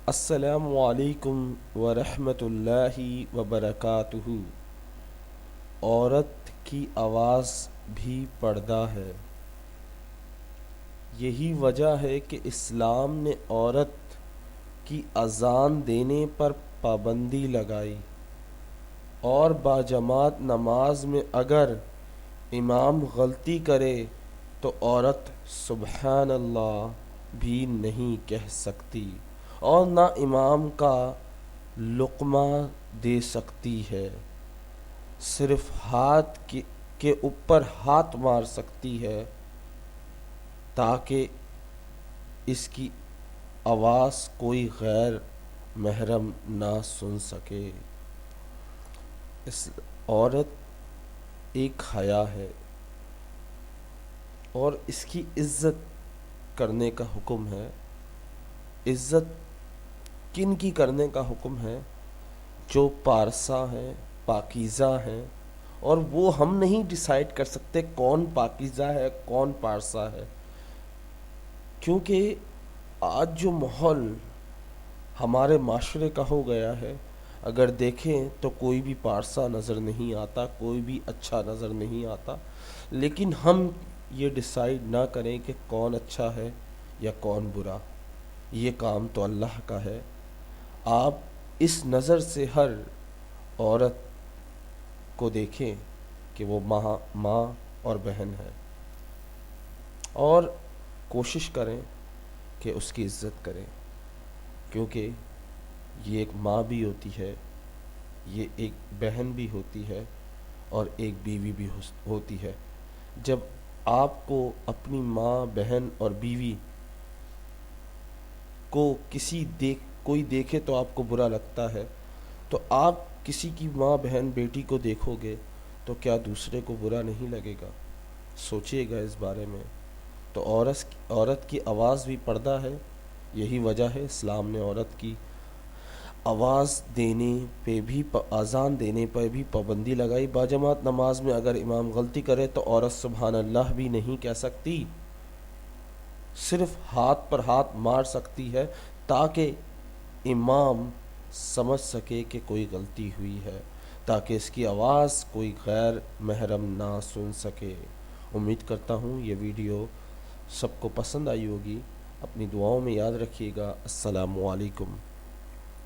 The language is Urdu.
السلام علیکم ورحمۃ اللہ وبرکاتہ۔ عورت کی آواز بھی پردہ ہے۔ یہی وجہ ہے کہ اسلام نے عورت کی اذان دینے پر پابندی لگائی، اور باجماعت نماز میں اگر امام غلطی کرے تو عورت سبحان اللہ بھی نہیں کہہ سکتی، اور نہ امام کا لقمہ دے سکتی ہے، صرف ہاتھ کے اوپر ہاتھ مار سکتی ہے تاکہ اس کی آواز کوئی غیر محرم نہ سن سکے۔ اس عورت ایک حیا ہے، اور اس کی عزت کرنے کا حکم ہے۔ عزت کن کی کرنے کا حکم ہے؟ جو پارسا ہیں، پاکیزہ ہیں، اور وہ ہم نہیں ڈیسائیڈ کر سکتے کون پاکیزہ ہے کون پارسا ہے، کیونکہ آج جو ماحول ہمارے معاشرے کا ہو گیا ہے، اگر دیکھیں تو کوئی بھی پارسا نظر نہیں آتا، کوئی بھی اچھا نظر نہیں آتا، لیکن ہم یہ ڈیسائیڈ نہ کریں کہ کون اچھا ہے یا کون برا، یہ کام تو اللہ کا ہے۔ آپ اس نظر سے ہر عورت کو دیکھیں کہ وہ ماں اور بہن ہے، اور کوشش کریں کہ اس کی عزت کریں، کیونکہ یہ ایک ماں بھی ہوتی ہے، یہ ایک بہن بھی ہوتی ہے، اور ایک بیوی بھی ہوتی ہے۔ جب آپ کو اپنی ماں، بہن اور بیوی کو کوئی دیکھے تو آپ کو برا لگتا ہے، تو آپ کسی کی ماں، بہن، بیٹی کو دیکھو گے تو کیا دوسرے کو برا نہیں لگے گا؟ سوچئے گا اس بارے میں۔ تو عورت کی آواز بھی پردہ ہے، یہی وجہ ہے اسلام نے عورت کی آواز دینے پہ بھی، اذان دینے پہ بھی پابندی لگائی۔ باجماعت نماز میں اگر امام غلطی کرے تو عورت سبحان اللہ بھی نہیں کہہ سکتی، صرف ہاتھ پر ہاتھ مار سکتی ہے تاکہ امام سمجھ سکے کہ کوئی غلطی ہوئی ہے، تاکہ اس کی آواز کوئی غیر محرم نہ سن سکے۔ امید کرتا ہوں یہ ویڈیو سب کو پسند آئی ہوگی۔ اپنی دعاؤں میں یاد رکھیے گا۔ السلام علیکم۔